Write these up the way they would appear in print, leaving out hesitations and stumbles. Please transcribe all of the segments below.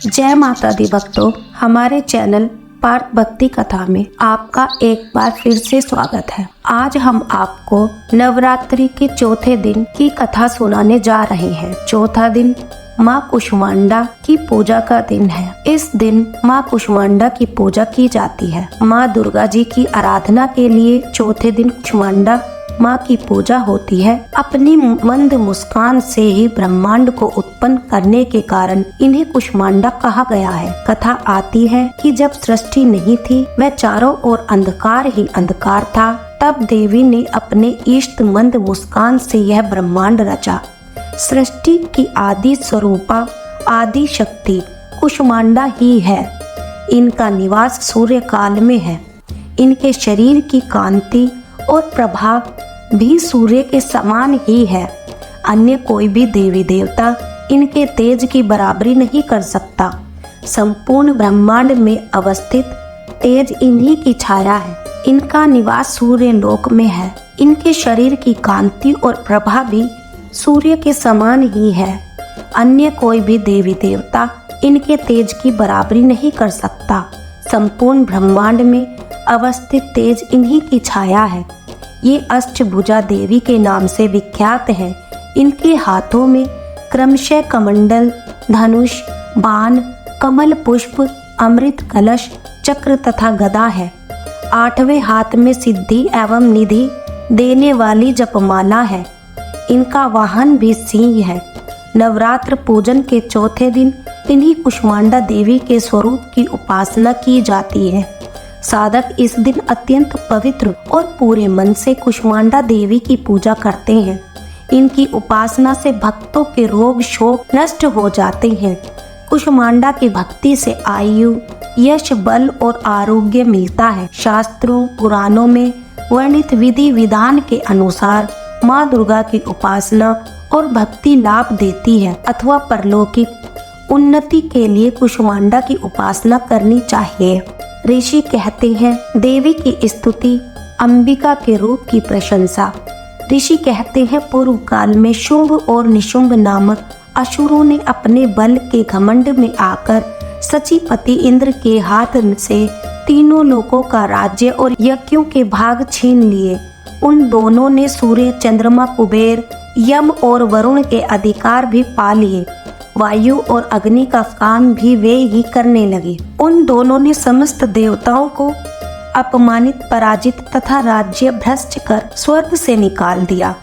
जय माता दी भक्तों, हमारे चैनल पार्थ भक्ति कथा में आपका एक बार फिर से स्वागत है। आज हम आपको नवरात्रि के चौथे दिन की कथा सुनाने जा रहे हैं। चौथा दिन माँ कुष्मांडा की पूजा का दिन है। इस दिन माँ कुष्मांडा की पूजा की जाती है। माँ दुर्गा जी की आराधना के लिए चौथे दिन कुष्मांडा माँ की पूजा होती है। अपनी मंद मुस्कान से ही ब्रह्मांड को उत्पन्न करने के कारण इन्हें कुष्मांडा कहा गया है। कथा आती है कि जब सृष्टि नहीं थी, वह चारों ओर अंधकार ही अंधकार था, तब देवी ने अपने इष्ट मंद मुस्कान से यह ब्रह्मांड रचा। सृष्टि की आदि स्वरूपा आदि शक्ति कुष्मांडा ही है। इनका निवास सूर्य काल में है। इनके शरीर की कांति और प्रभाव भी सूर्य के समान ही है। अन्य कोई भी देवी देवता इनके तेज की बराबरी नहीं कर सकता। संपूर्ण ब्रह्मांड में अवस्थित तेज इन्हीं की छाया है। इनका निवास सूर्य लोक में है। इनके शरीर की कांति और प्रभा भी सूर्य के समान ही है। अन्य कोई भी देवी देवता इनके तेज की बराबरी नहीं कर सकता। संपूर्ण ब्रह्मांड में अवस्थित तेज इन्हीं की छाया है। ये अष्टभुजा देवी के नाम से विख्यात है। इनके हाथों में क्रमशः कमंडल, धनुष, बाण, कमल पुष्प, अमृत कलश, चक्र तथा गदा है। 8वें हाथ में सिद्धि एवं निधि देने वाली जपमाला है। इनका वाहन भी सिंह है। नवरात्र पूजन के चौथे दिन इन्हीं कुष्मांडा देवी के स्वरूप की उपासना की जाती है। साधक इस दिन अत्यंत पवित्र और पूरे मन से कुष्मांडा देवी की पूजा करते हैं। इनकी उपासना से भक्तों के रोग शोक नष्ट हो जाते हैं। कुष्मांडा की भक्ति से आयु, यश, बल और आरोग्य मिलता है। शास्त्रों पुराणों में वर्णित विधि विधान के अनुसार माँ दुर्गा की उपासना और भक्ति लाभ देती है अथवा परलौकिक उन्नति के लिए कुष्मांडा की उपासना करनी चाहिए। ऋषि कहते हैं, देवी की स्तुति, अंबिका के रूप की प्रशंसा। ऋषि कहते हैं, पूर्व काल में शुंभ और निशुंभ नामक असुरों ने अपने बल के घमंड में आकर सचीपति इंद्र के हाथ से तीनों लोकों का राज्य और यज्ञों के भाग छीन लिए। उन दोनों ने सूर्य, चंद्रमा, कुबेर, यम और वरुण के अधिकार भी पा लिए। वायु और अग्नि का काम भी वे ही करने लगे। उन दोनों ने समस्त देवताओं को अपमानित, पराजित तथा राज्य भ्रष्ट कर स्वर्ग से निकाल दिया।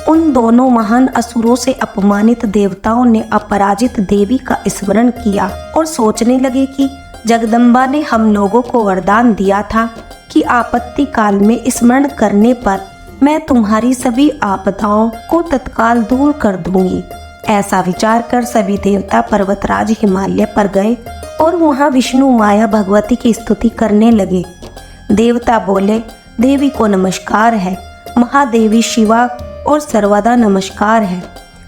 उन दोनों महान असुरों से अपमानित देवताओं ने अपराजित देवी का स्मरण किया और सोचने लगे कि जगदम्बा ने हम लोगों को वरदान दिया था कि आपत्ति काल में स्मरण करने पर मैं तुम्हारी सभी आपदाओं को तत्काल दूर कर दूंगी। ऐसा विचार कर सभी देवता पर्वतराज हिमालय पर गए और वहां विष्णु माया भगवती की स्तुति करने लगे। देवता बोले, देवी को नमस्कार है, महादेवी शिवा और सर्वदा नमस्कार है,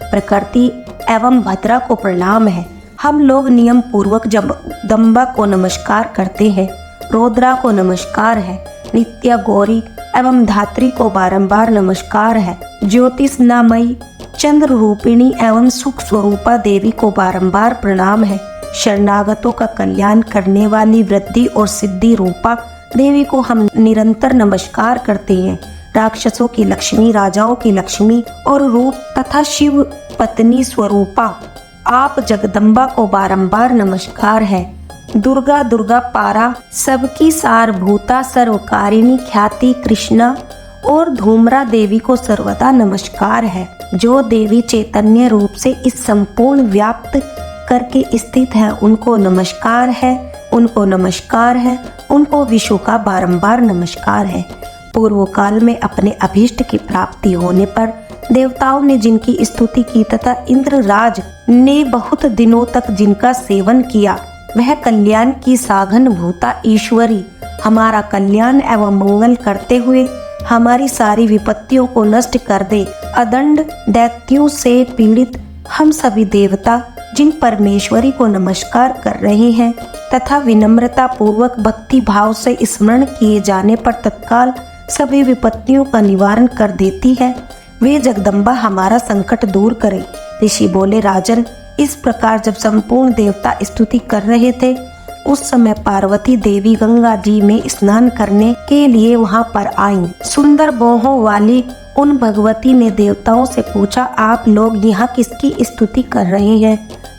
प्रकृति एवं भद्रा को प्रणाम है। हम लोग नियम पूर्वक जगदम्बा को नमस्कार करते हैं। रुद्रा को नमस्कार है, नित्या गौरी एवं धात्री को बारंबार नमस्कार है। ज्योतिषनामयी, चंद्र रूपिणी एवं सुख स्वरूपा देवी को बारंबार प्रणाम है। शरणागतों का कल्याण करने वाली वृद्धि और सिद्धि रूपा देवी को हम निरंतर नमस्कार करते हैं। राक्षसों की लक्ष्मी, राजाओं की लक्ष्मी और रूप तथा शिव पत्नी स्वरूपा आप जगदम्बा को बारंबार नमस्कार है। दुर्गा, दुर्गा पारा, सबकी सारभूता, सर्वकारिणी ख्याति कृष्णा और धूम्रा देवी को सर्वदा नमस्कार है। जो देवी चैतन्य रूप से इस संपूर्ण व्याप्त करके स्थित है, उनको नमस्कार है, उनको नमस्कार है, उनको विश्व का बारंबार नमस्कार है। पूर्व काल में अपने अभीष्ट की प्राप्ति होने पर देवताओं ने जिनकी स्तुति की तथा इंद्रराज ने बहुत दिनों तक जिनका सेवन किया, वह कल्याण की साधन भूता ईश्वरी हमारा कल्याण एवं मंगल करते हुए हमारी सारी विपत्तियों को नष्ट कर दे। अदंड दैत्यों से पीड़ित हम सभी देवता जिन परमेश्वरी को नमस्कार कर रहे हैं तथा विनम्रता पूर्वक भक्ति भाव से स्मरण किए जाने पर तत्काल सभी विपत्तियों का निवारण कर देती है, वे जगदम्बा हमारा संकट दूर करे। ऋषि बोले, राजन, इस प्रकार जब संपूर्ण देवता स्तुति कर रहे थे, उस समय पार्वती देवी गंगा जी में स्नान करने के लिए वहां पर आईं। सुंदर बाहों वाली उन भगवती ने देवताओं से पूछा, आप लोग यहाँ किसकी स्तुति कर रहे हैं?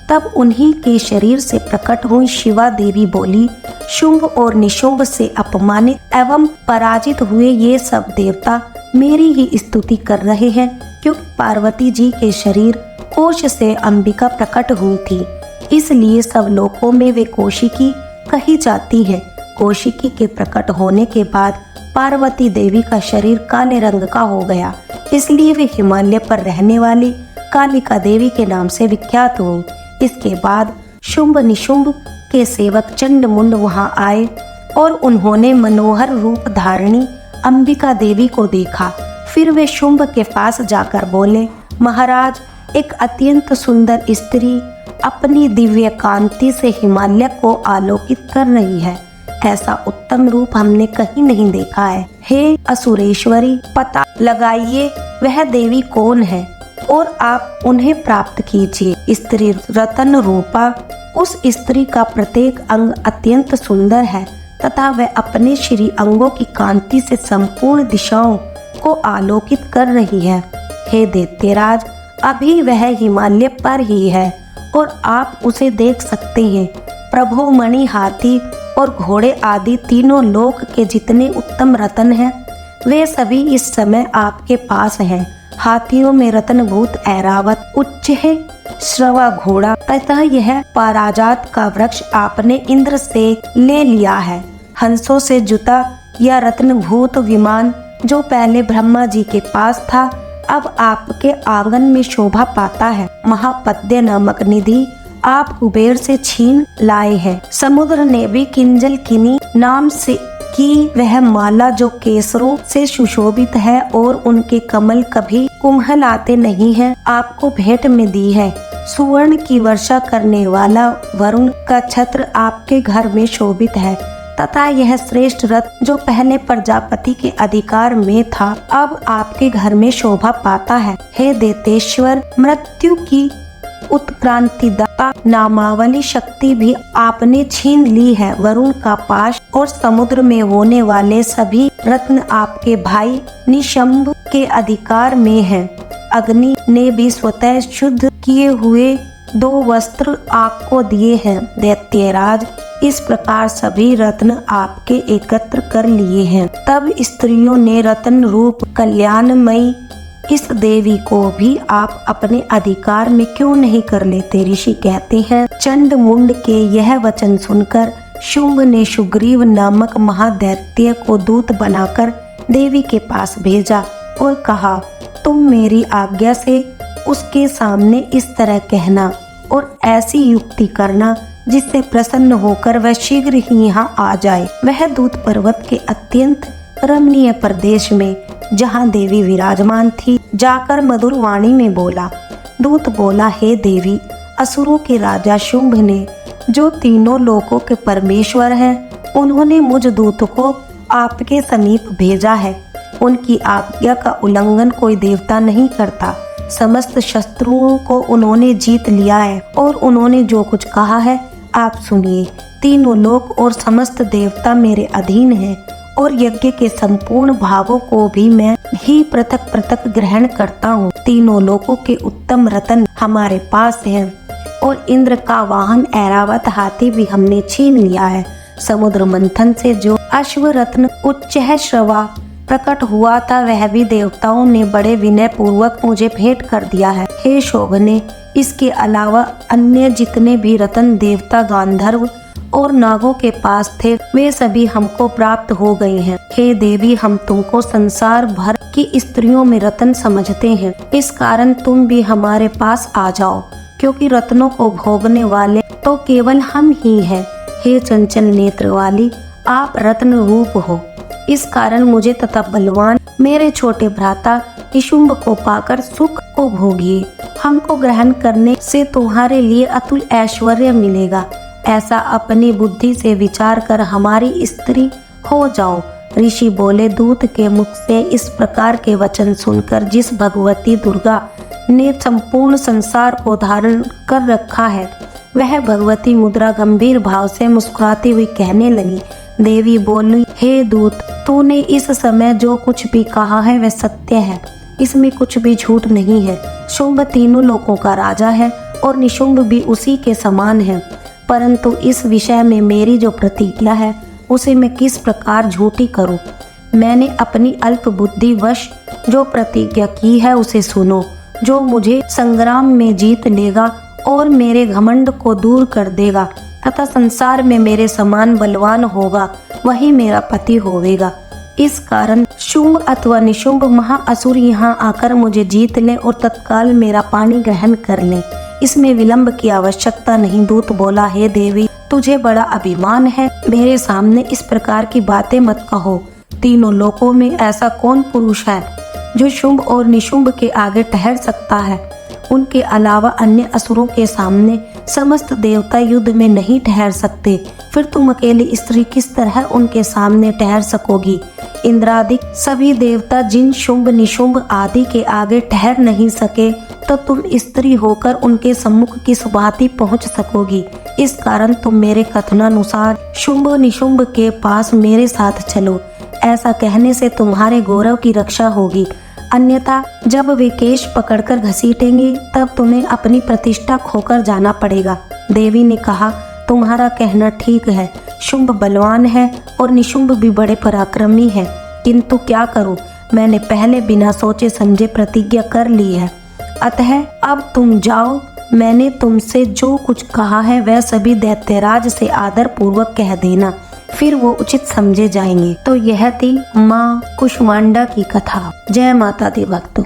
तब उन्हीं के शरीर से प्रकट हुई शिवा देवी बोली, शुंभ और निशुंभ से अपमानित एवं पराजित हुए ये सब देवता मेरी ही स्तुति कर रहे हैं, क्योंकि पार्वती जी के शरीर कोश से अंबिका प्रकट हुई थी, इसलिए सब लोकों में वे कौशिकी कही जाती है। कौशिकी के प्रकट होने के बाद पार्वती देवी का शरीर काले रंग का हो गया, इसलिए वे हिमालय पर रहने वाली कालिका देवी के नाम से विख्यात हुई। इसके बाद शुंभ निशुंभ के सेवक चंड मुंड वहां आए और उन्होंने मनोहर रूप धारणी अंबिका देवी को देखा। फिर वे शुंभ के पास जाकर बोले, महाराज, एक अत्यंत सुंदर स्त्री अपनी दिव्य कांति से हिमालय को आलोकित कर रही है। ऐसा उत्तम रूप हमने कहीं नहीं देखा है। हे असुरेश्वरी, पता लगाइए वह देवी कौन है और आप उन्हें प्राप्त कीजिए। स्त्री रतन रूपा उस स्त्री का प्रत्येक अंग अत्यंत सुंदर है तथा वह अपने श्री अंगों की कांति से संपूर्ण दिशाओं को आलोकित कर रही है। हे दैत्यराज, अभी वह हिमालय पर ही है और आप उसे देख सकते हैं। प्रभु, मणि, हाथी और घोड़े आदि तीनों लोक के जितने उत्तम रत्न हैं, वे सभी इस समय आपके पास हैं। हाथियों में रत्नभूत ऐरावत, उच्चैः श्रवा घोड़ा तथा यह पाराजात का वृक्ष आपने इंद्र से ले लिया है। हंसों से जुता यह रत्नभूत विमान जो पहले ब्रह्मा जी के पास था, अब आपके आंगन में शोभा पाता है। महापद्य नामक निधि आप कुबेर से छीन लाए हैं। समुद्र ने भी किंजल किनी नाम से की वह माला जो केसरों से सुशोभित है और उनके कमल कभी कुम्हलाते नहीं हैं, आपको भेंट में दी है। सुवर्ण की वर्षा करने वाला वरुण का छत्र आपके घर में शोभित है तथा यह श्रेष्ठ रथ जो पहले प्रजापति के अधिकार में था, अब आपके घर में शोभा पाता है। हे दैत्येश्वर, मृत्यु की उत्क्रांतिदाता नामावली शक्ति भी आपने छीन ली है। वरुण का पाश और समुद्र में होने वाले सभी रत्न आपके भाई निशंभ के अधिकार में हैं। अग्नि ने भी स्वतः शुद्ध किए हुए 2 वस्त्र आपको दिए हैं। दैत्यराज, इस प्रकार सभी रत्न आपके एकत्र कर लिए हैं। तब स्त्रियों ने रत्न रूप कल्याणमयी इस देवी को भी आप अपने अधिकार में क्यों नहीं कर लेते? ऋषि कहते हैं, चंड मुंड के यह वचन सुनकर शुंभ ने सुग्रीव नामक महादैत्य को दूत बनाकर देवी के पास भेजा और कहा, तुम मेरी आज्ञा से उसके सामने इस तरह कहना और ऐसी युक्ति करना जिससे प्रसन्न होकर वह शीघ्र ही यहाँ आ जाए। वह दूत पर्वत के अत्यंत रमणीय प्रदेश में जहाँ देवी विराजमान थी जाकर मधुर वाणी में बोला। दूत बोला, हे देवी, असुरों के राजा शुंभ ने जो तीनों लोकों के परमेश्वर हैं, उन्होंने मुझ दूत को आपके समीप भेजा है। उनकी आज्ञा का उल्लंघन कोई देवता नहीं करता। समस्त शत्रुओं को उन्होंने जीत लिया है और उन्होंने जो कुछ कहा है आप सुनिए। तीनों लोक और समस्त देवता मेरे अधीन हैं और यज्ञ के संपूर्ण भावों को भी मैं ही पृथक पृथक ग्रहण करता हूँ। तीनों लोकों के उत्तम रत्न हमारे पास हैं और इंद्र का वाहन ऐरावत हाथी भी हमने छीन लिया है। समुद्र मंथन से जो अश्व रत्न उच्चैः श्रवा प्रकट हुआ था, वह भी देवताओं ने बड़े विनय पूर्वक मुझे भेंट कर दिया है। हे शोभने, इसके अलावा अन्य जितने भी रत्न देवता गांधर्व और नागों के पास थे, वे सभी हमको प्राप्त हो गए हैं। हे देवी, हम तुमको संसार भर की स्त्रियों में रत्न समझते हैं, इस कारण तुम भी हमारे पास आ जाओ, क्योंकि रत्नों को भोगने वाले तो केवल हम ही हैं। हे चंचल नेत्र वाली, आप रत्न रूप हो, इस कारण मुझे तथा बलवान मेरे छोटे भ्राता निशुंभ को पाकर सुख को भोगिए। हमको ग्रहण करने से तुम्हारे लिए अतुल ऐश्वर्य मिलेगा। ऐसा अपनी बुद्धि से विचार कर हमारी स्त्री हो जाओ। ऋषि बोले, दूत के मुख से इस प्रकार के वचन सुनकर जिस भगवती दुर्गा ने संपूर्ण संसार को धारण कर रखा है। वह भगवती मुद्रा गंभीर भाव से मुस्कुराती हुई कहने लगी। देवी बोली, हे दूत, तूने इस समय जो कुछ भी कहा है वह सत्य है, इसमें कुछ भी झूठ नहीं है। शुंभ तीनों लोकों का राजा है और निशुंभ भी उसी के समान है, परंतु इस विषय में मेरी जो प्रतिज्ञा है उसे मैं किस प्रकार झूठी करूं। मैंने अपनी अल्प बुद्धि वश जो प्रतिज्ञा की है उसे सुनो। जो मुझे संग्राम में जीत लेगा और मेरे घमंड को दूर कर देगा तथा संसार में मेरे समान बलवान होगा, वही मेरा पति होवेगा। इस कारण शुंभ अथवा निशुंभ महाअसुर यहाँ आकर मुझे जीत ले और तत्काल मेरा पानी ग्रहण कर ले, इसमें विलंब की आवश्यकता नहीं। दूत बोला, हे देवी, तुझे बड़ा अभिमान है, मेरे सामने इस प्रकार की बातें मत कहो। तीनों लोकों में ऐसा कौन पुरुष है जो शुंभ और निशुंभ के आगे ठहर सकता है? उनके अलावा अन्य असुरों के सामने समस्त देवता युद्ध में नहीं ठहर सकते, फिर तुम अकेली स्त्री किस तरह उनके सामने ठहर सकोगी? इंद्रादि सभी देवता जिन शुंभ निशुंभ आदि के आगे ठहर नहीं सके, तो तुम स्त्री होकर उनके सम्मुख किस भांति पहुंच सकोगी? इस कारण तुम मेरे कथनानुसार शुंभ निशुंभ के पास मेरे साथ चलो। ऐसा कहने से तुम्हारे गौरव की रक्षा होगी, अन्यथा जब वे केश पकड़कर घसीटेंगे तब तुम्हें अपनी प्रतिष्ठा खोकर जाना पड़ेगा। देवी ने कहा, तुम्हारा कहना ठीक है, शुंभ बलवान है और निशुंभ भी बड़े पराक्रमी है, किंतु क्या करूं, मैंने पहले बिना सोचे समझे प्रतिज्ञा कर ली है। अतः अब तुम जाओ, मैंने तुमसे जो कुछ कहा है वह सभी दैत्यराज से आदर पूर्वक कह देना, फिर वो उचित समझे जाएंगे। तो यह थी माँ कुष्मांडा की कथा। जय माता दी भक्तों।